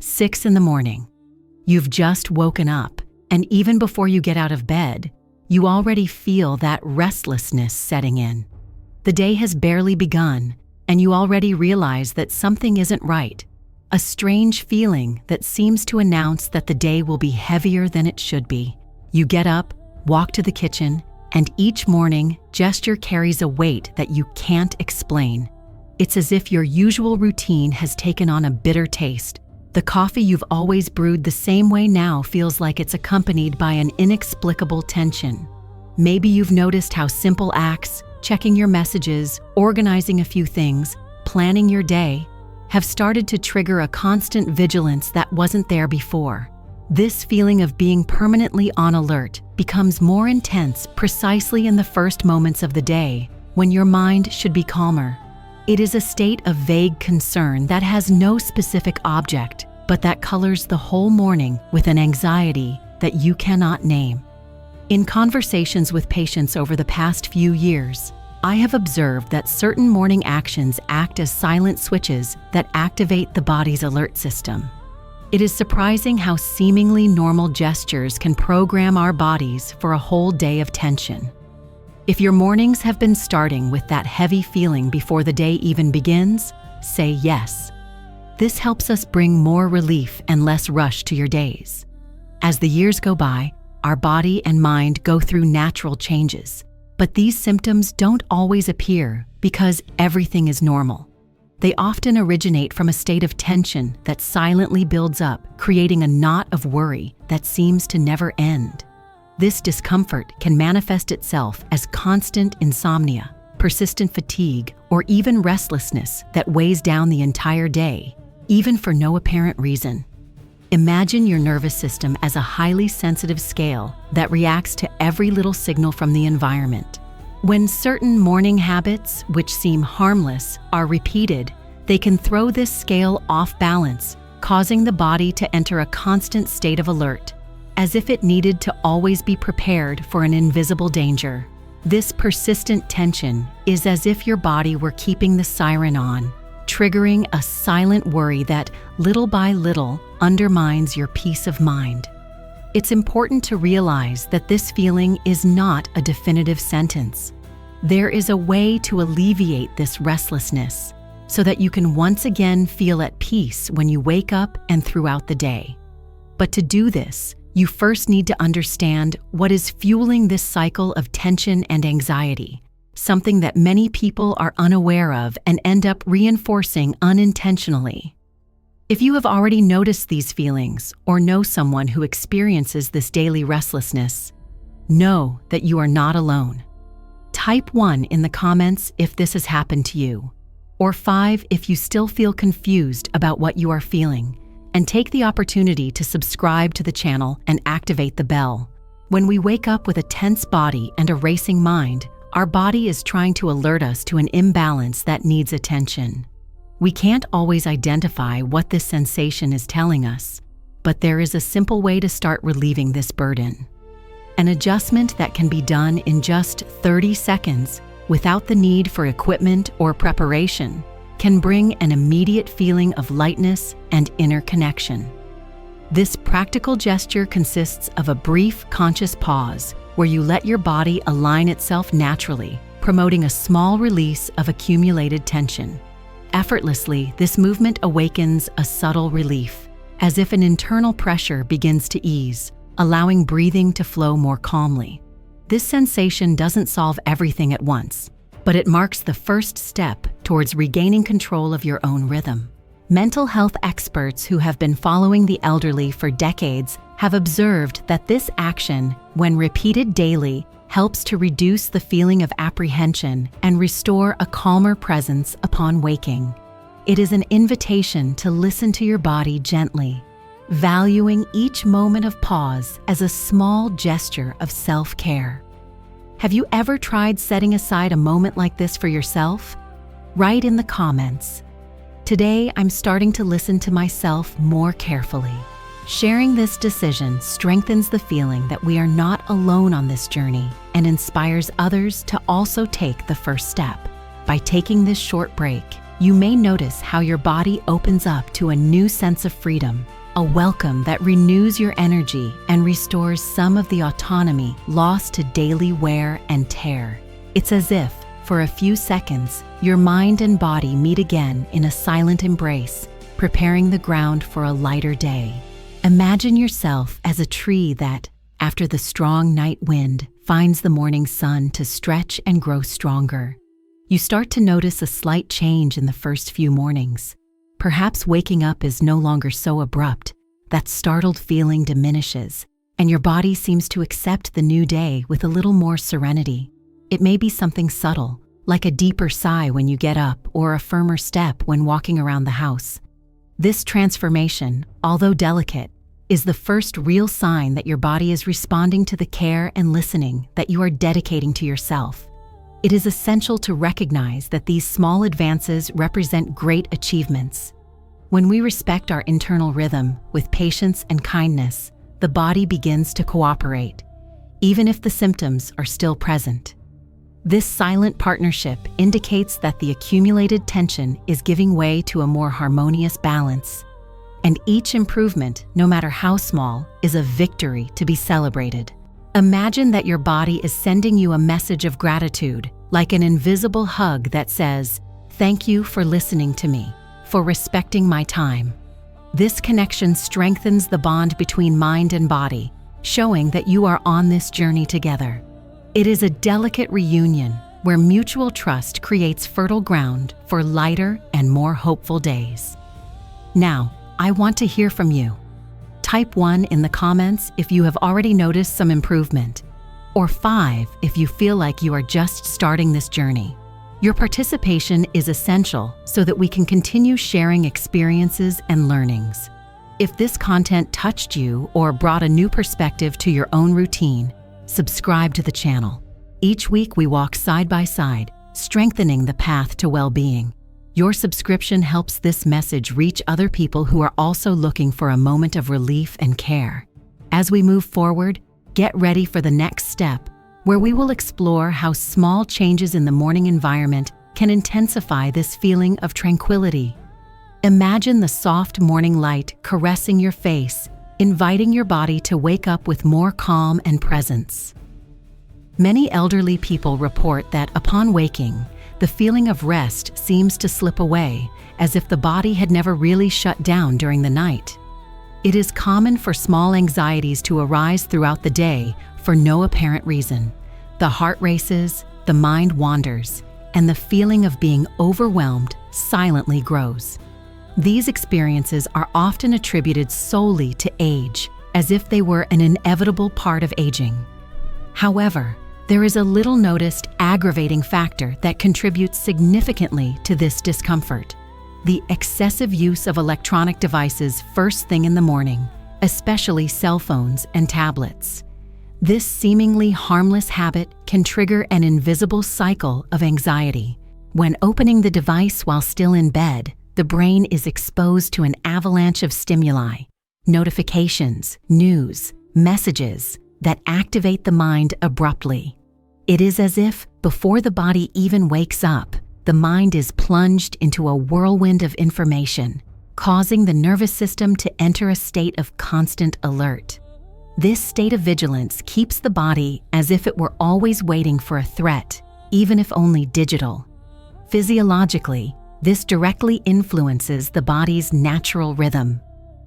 6 in the morning. You've just woken up, and even before you get out of bed, you already feel that restlessness setting in. The day has barely begun, and you already realize that something isn't right. A strange feeling that seems to announce that the day will be heavier than it should be. You get up, walk to the kitchen, and each morning, gesture carries a weight that you can't explain. It's as if your usual routine has taken on a bitter taste. The coffee you've always brewed the same way now feels like it's accompanied by an inexplicable tension. Maybe you've noticed how simple acts, checking your messages, organizing a few things, planning your day, have started to trigger a constant vigilance that wasn't there before. This feeling of being permanently on alert becomes more intense precisely in the first moments of the day, when your mind should be calmer. It is a state of vague concern that has no specific object, but that colors the whole morning with an anxiety that you cannot name. In conversations with patients over the past few years, I have observed that certain morning actions act as silent switches that activate the body's alert system. It is surprising how seemingly normal gestures can program our bodies for a whole day of tension. If your mornings have been starting with that heavy feeling before the day even begins, say yes. This helps us bring more relief and less rush to your days. As the years go by, our body and mind go through natural changes, but these symptoms don't always appear because everything is normal. They often originate from a state of tension that silently builds up, creating a knot of worry that seems to never end. This discomfort can manifest itself as constant insomnia, persistent fatigue, or even restlessness that weighs down the entire day, even for no apparent reason. Imagine your nervous system as a highly sensitive scale that reacts to every little signal from the environment. When certain morning habits, which seem harmless, are repeated, they can throw this scale off balance, causing the body to enter a constant state of alert, as if it needed to always be prepared for an invisible danger. This persistent tension is as if your body were keeping the siren on, triggering a silent worry that, little by little, undermines your peace of mind. It's important to realize that this feeling is not a definitive sentence. There is a way to alleviate this restlessness so that you can once again feel at peace when you wake up and throughout the day. But to do this, you first need to understand what is fueling this cycle of tension and anxiety, something that many people are unaware of and end up reinforcing unintentionally. If you have already noticed these feelings or know someone who experiences this daily restlessness, know that you are not alone. Type 1 in the comments if this has happened to you, or 5 if you still feel confused about what you are feeling, and take the opportunity to subscribe to the channel and activate the bell. When we wake up with a tense body and a racing mind, our body is trying to alert us to an imbalance that needs attention. We can't always identify what this sensation is telling us, but there is a simple way to start relieving this burden. An adjustment that can be done in just 30 seconds without the need for equipment or preparation can bring an immediate feeling of lightness and inner connection. This practical gesture consists of a brief conscious pause where you let your body align itself naturally, promoting a small release of accumulated tension. Effortlessly, this movement awakens a subtle relief, as if an internal pressure begins to ease, allowing breathing to flow more calmly. This sensation doesn't solve everything at once, but it marks the first step towards regaining control of your own rhythm. Mental health experts who have been following the elderly for decades have observed that this action, when repeated daily, helps to reduce the feeling of apprehension and restore a calmer presence upon waking. It is an invitation to listen to your body gently, valuing each moment of pause as a small gesture of self-care. Have you ever tried setting aside a moment like this for yourself? Write in the comments. Today, I'm starting to listen to myself more carefully. Sharing this decision strengthens the feeling that we are not alone on this journey and inspires others to also take the first step. By taking this short break, you may notice how your body opens up to a new sense of freedom, a welcome that renews your energy and restores some of the autonomy lost to daily wear and tear. It's as if, for a few seconds, your mind and body meet again in a silent embrace, preparing the ground for a lighter day. Imagine yourself as a tree that, after the strong night wind, finds the morning sun to stretch and grow stronger. You start to notice a slight change in the first few mornings. Perhaps waking up is no longer so abrupt, that startled feeling diminishes, and your body seems to accept the new day with a little more serenity. It may be something subtle, like a deeper sigh when you get up or a firmer step when walking around the house. This transformation, although delicate, is the first real sign that your body is responding to the care and listening that you are dedicating to yourself. It is essential to recognize that these small advances represent great achievements. When we respect our internal rhythm with patience and kindness, the body begins to cooperate, even if the symptoms are still present. This silent partnership indicates that the accumulated tension is giving way to a more harmonious balance, and each improvement, no matter how small, is a victory to be celebrated. Imagine that your body is sending you a message of gratitude, like an invisible hug that says, "Thank you for listening to me, for respecting my time." This connection strengthens the bond between mind and body, showing that you are on this journey together. It is a delicate reunion where mutual trust creates fertile ground for lighter and more hopeful days. Now, I want to hear from you. Type 1 in the comments if you have already noticed some improvement, or 5 if you feel like you are just starting this journey. Your participation is essential so that we can continue sharing experiences and learnings. If this content touched you or brought a new perspective to your own routine, subscribe to the channel. Each week we walk side by side, strengthening the path to well-being. Your subscription helps this message reach other people who are also looking for a moment of relief and care. As we move forward, get ready for the next step, where we will explore how small changes in the morning environment can intensify this feeling of tranquility. Imagine the soft morning light caressing your face, inviting your body to wake up with more calm and presence. Many elderly people report that upon waking, the feeling of rest seems to slip away, as if the body had never really shut down during the night. It is common for small anxieties to arise throughout the day for no apparent reason. The heart races, the mind wanders, and the feeling of being overwhelmed silently grows. These experiences are often attributed solely to age, as if they were an inevitable part of aging. However, there is a little-noticed aggravating factor that contributes significantly to this discomfort: the excessive use of electronic devices first thing in the morning, especially cell phones and tablets. This seemingly harmless habit can trigger an invisible cycle of anxiety. When opening the device while still in bed, the brain is exposed to an avalanche of stimuli, notifications, news, messages that activate the mind abruptly. It is as if, before the body even wakes up, the mind is plunged into a whirlwind of information, causing the nervous system to enter a state of constant alert. This state of vigilance keeps the body as if it were always waiting for a threat, even if only digital. Physiologically, this directly influences the body's natural rhythm.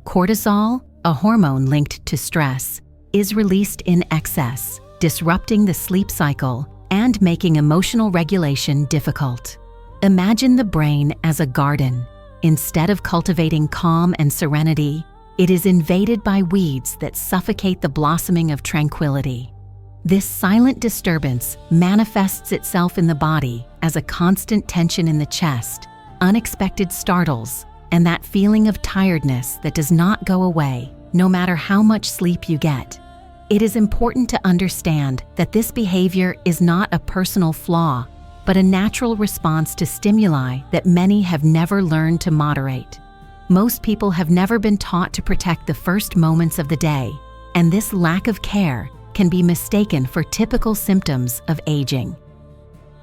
Cortisol, a hormone linked to stress, is released in excess, disrupting the sleep cycle and making emotional regulation difficult. Imagine the brain as a garden. Instead of cultivating calm and serenity, it is invaded by weeds that suffocate the blossoming of tranquility. This silent disturbance manifests itself in the body as a constant tension in the chest, unexpected startles, and that feeling of tiredness that does not go away, no matter how much sleep you get. It is important to understand that this behavior is not a personal flaw, but a natural response to stimuli that many have never learned to moderate. Most people have never been taught to protect the first moments of the day, and this lack of care can be mistaken for typical symptoms of aging.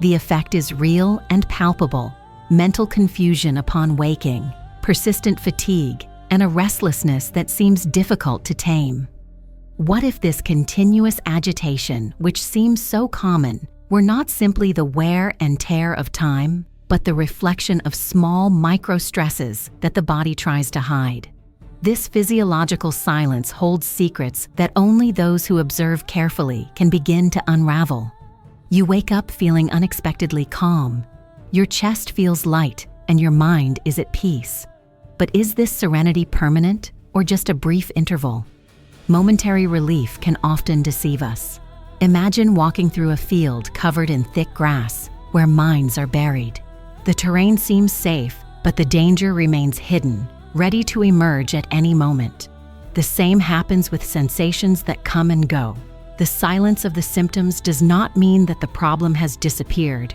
The effect is real and palpable: mental confusion upon waking, persistent fatigue, and a restlessness that seems difficult to tame. What if this continuous agitation, which seems so common, were not simply the wear and tear of time, but the reflection of small micro-stresses that the body tries to hide? This physiological silence holds secrets that only those who observe carefully can begin to unravel. You wake up feeling unexpectedly calm. Your chest feels light and your mind is at peace. But is this serenity permanent or just a brief interval? Momentary relief can often deceive us. Imagine walking through a field covered in thick grass where mines are buried. The terrain seems safe, but the danger remains hidden, ready to emerge at any moment. The same happens with sensations that come and go. The silence of the symptoms does not mean that the problem has disappeared.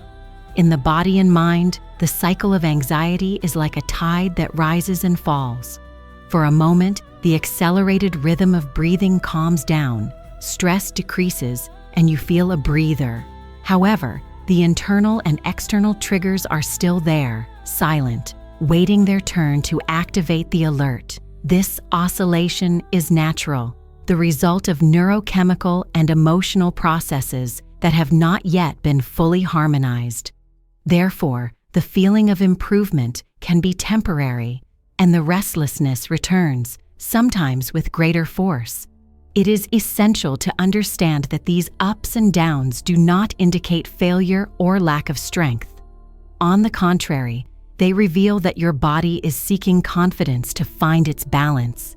In the body and mind, the cycle of anxiety is like a tide that rises and falls. For a moment, the accelerated rhythm of breathing calms down, stress decreases, and you feel a breather. However, the internal and external triggers are still there, silent, waiting their turn to activate the alert. This oscillation is natural, the result of neurochemical and emotional processes that have not yet been fully harmonized. Therefore, the feeling of improvement can be temporary, and the restlessness returns, sometimes with greater force. It is essential to understand that these ups and downs do not indicate failure or lack of strength. On the contrary, they reveal that your body is seeking confidence to find its balance.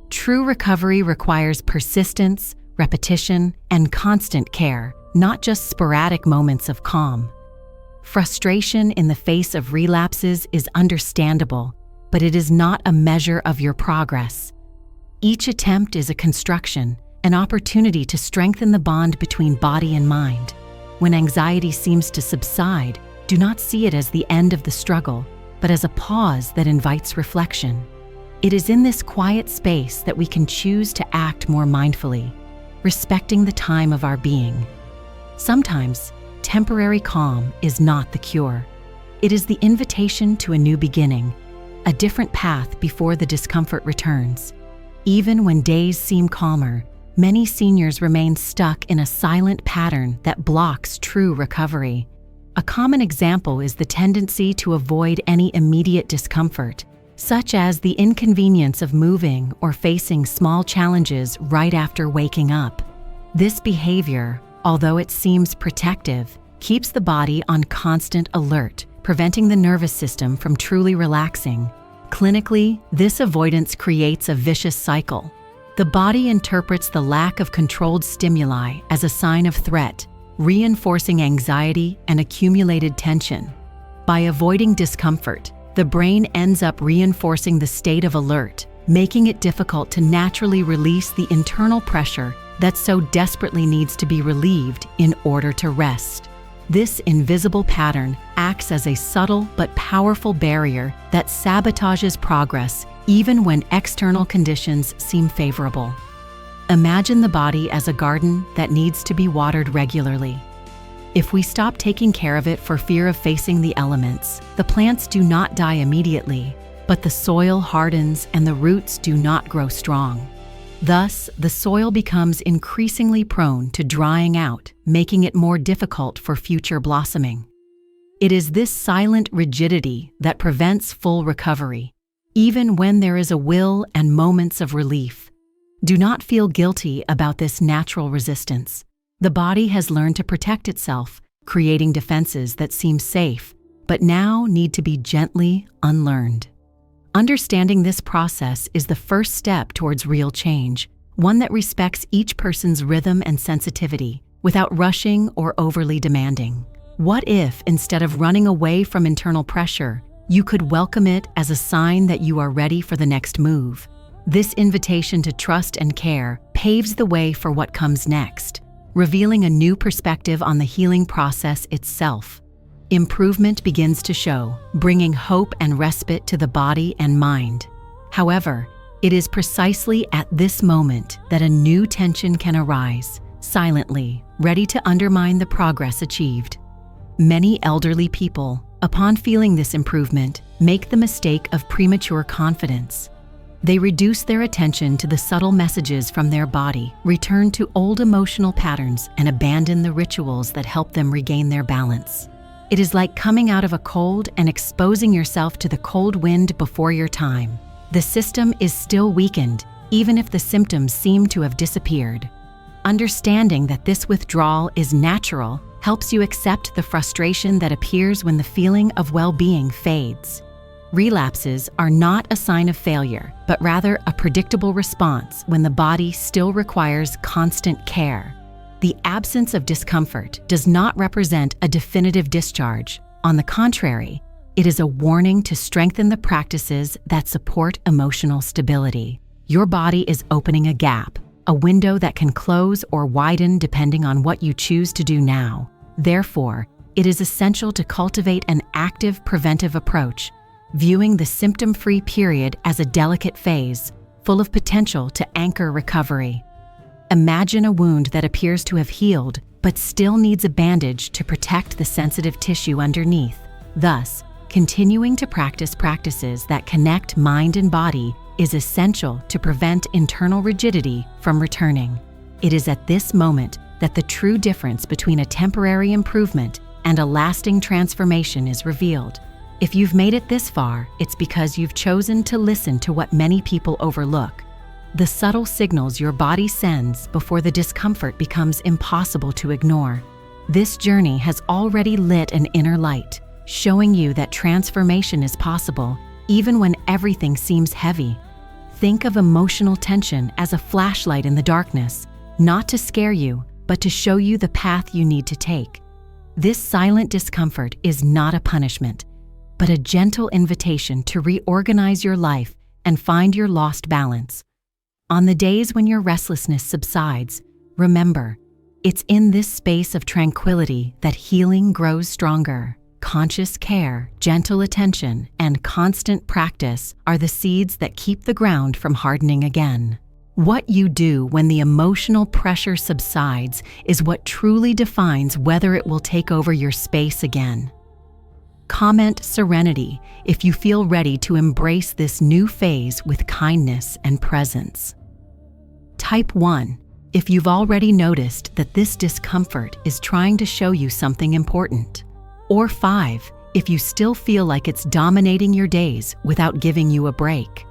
True recovery requires persistence, repetition, and constant care, not just sporadic moments of calm. Frustration in the face of relapses is understandable, but it is not a measure of your progress. Each attempt is a construction, an opportunity to strengthen the bond between body and mind. When anxiety seems to subside, do not see it as the end of the struggle, but as a pause that invites reflection. It is in this quiet space that we can choose to act more mindfully, respecting the time of our being. Sometimes, temporary calm is not the cure. It is the invitation to a new beginning, a different path before the discomfort returns. Even when days seem calmer, many seniors remain stuck in a silent pattern that blocks true recovery. A common example is the tendency to avoid any immediate discomfort, such as the inconvenience of moving or facing small challenges right after waking up. This behavior, although it seems protective, keeps the body on constant alert, preventing the nervous system from truly relaxing. Clinically, this avoidance creates a vicious cycle. The body interprets the lack of controlled stimuli as a sign of threat, reinforcing anxiety and accumulated tension. By avoiding discomfort, the brain ends up reinforcing the state of alert, making it difficult to naturally release the internal pressure that so desperately needs to be relieved in order to rest. This invisible pattern acts as a subtle but powerful barrier that sabotages progress even when external conditions seem favorable. Imagine the body as a garden that needs to be watered regularly. If we stop taking care of it for fear of facing the elements, the plants do not die immediately, but the soil hardens and the roots do not grow strong. Thus, the soil becomes increasingly prone to drying out, making it more difficult for future blossoming. It is this silent rigidity that prevents full recovery, even when there is a will and moments of relief. Do not feel guilty about this natural resistance. The body has learned to protect itself, creating defenses that seem safe, but now need to be gently unlearned. Understanding this process is the first step towards real change, one that respects each person's rhythm and sensitivity without rushing or overly demanding. What if, instead of running away from internal pressure, you could welcome it as a sign that you are ready for the next move? This invitation to trust and care paves the way for what comes next, revealing a new perspective on the healing process itself. Improvement begins to show, bringing hope and respite to the body and mind. However, it is precisely at this moment that a new tension can arise, silently, ready to undermine the progress achieved. Many elderly people, upon feeling this improvement, make the mistake of premature confidence. They reduce their attention to the subtle messages from their body, return to old emotional patterns, and abandon the rituals that help them regain their balance. It is like coming out of a cold and exposing yourself to the cold wind before your time. The system is still weakened, even if the symptoms seem to have disappeared. Understanding that this withdrawal is natural helps you accept the frustration that appears when the feeling of well-being fades. Relapses are not a sign of failure, but rather a predictable response when the body still requires constant care. The absence of discomfort does not represent a definitive discharge. On the contrary, it is a warning to strengthen the practices that support emotional stability. Your body is opening a gap, a window that can close or widen depending on what you choose to do now. Therefore, it is essential to cultivate an active preventive approach, viewing the symptom-free period as a delicate phase, full of potential to anchor recovery. Imagine a wound that appears to have healed, but still needs a bandage to protect the sensitive tissue underneath. Thus, continuing to practice practices that connect mind and body is essential to prevent internal rigidity from returning. It is at this moment that the true difference between a temporary improvement and a lasting transformation is revealed. If you've made it this far, it's because you've chosen to listen to what many people overlook: the subtle signals your body sends before the discomfort becomes impossible to ignore. This journey has already lit an inner light, showing you that transformation is possible even when everything seems heavy. Think of emotional tension as a flashlight in the darkness, not to scare you, but to show you the path you need to take. This silent discomfort is not a punishment, but a gentle invitation to reorganize your life and find your lost balance. On the days when your restlessness subsides, remember, it's in this space of tranquility that healing grows stronger. Conscious care, gentle attention, and constant practice are the seeds that keep the ground from hardening again. What you do when the emotional pressure subsides is what truly defines whether it will take over your space again. Comment serenity if you feel ready to embrace this new phase with kindness and presence. Type 1 if you've already noticed that this discomfort is trying to show you something important. Or 5 if you still feel like it's dominating your days without giving you a break.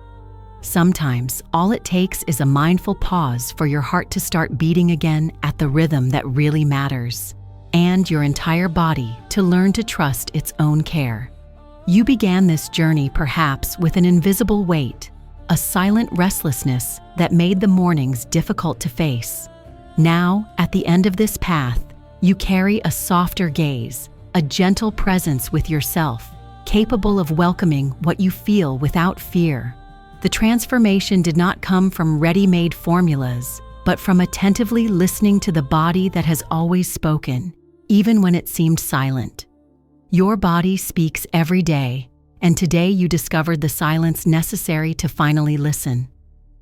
Sometimes all it takes is a mindful pause for your heart to start beating again at the rhythm that really matters, and your entire body to learn to trust its own care. You began this journey perhaps with an invisible weight, a silent restlessness that made the mornings difficult to face. Now, at the end of this path, you carry a softer gaze, a gentle presence with yourself, capable of welcoming what you feel without fear. The transformation did not come from ready-made formulas, but from attentively listening to the body that has always spoken, even when it seemed silent. Your body speaks every day, and today you discovered the silence necessary to finally listen.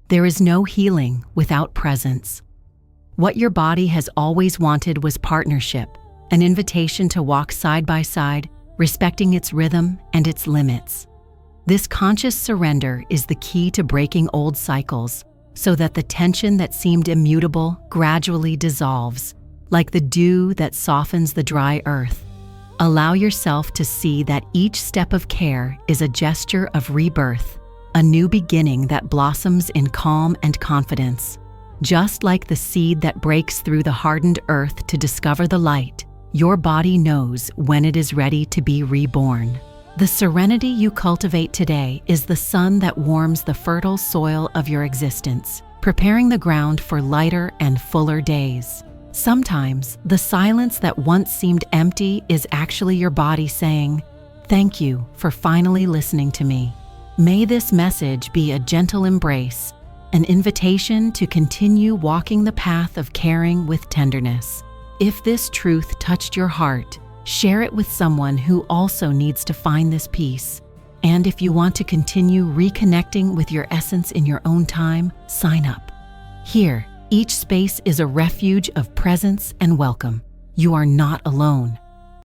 There is no healing without presence. What your body has always wanted was partnership, an invitation to walk side by side, respecting its rhythm and its limits. This conscious surrender is the key to breaking old cycles, so that the tension that seemed immutable gradually dissolves, like the dew that softens the dry earth. Allow yourself to see that each step of care is a gesture of rebirth, a new beginning that blossoms in calm and confidence. Just like the seed that breaks through the hardened earth to discover the light, your body knows when it is ready to be reborn. The serenity you cultivate today is the sun that warms the fertile soil of your existence, preparing the ground for lighter and fuller days. Sometimes, the silence that once seemed empty is actually your body saying, "Thank you for finally listening to me." May this message be a gentle embrace, an invitation to continue walking the path of caring with tenderness. If this truth touched your heart, share it with someone who also needs to find this peace. And if you want to continue reconnecting with your essence in your own time, sign up. Here, each space is a refuge of presence and welcome. You are not alone.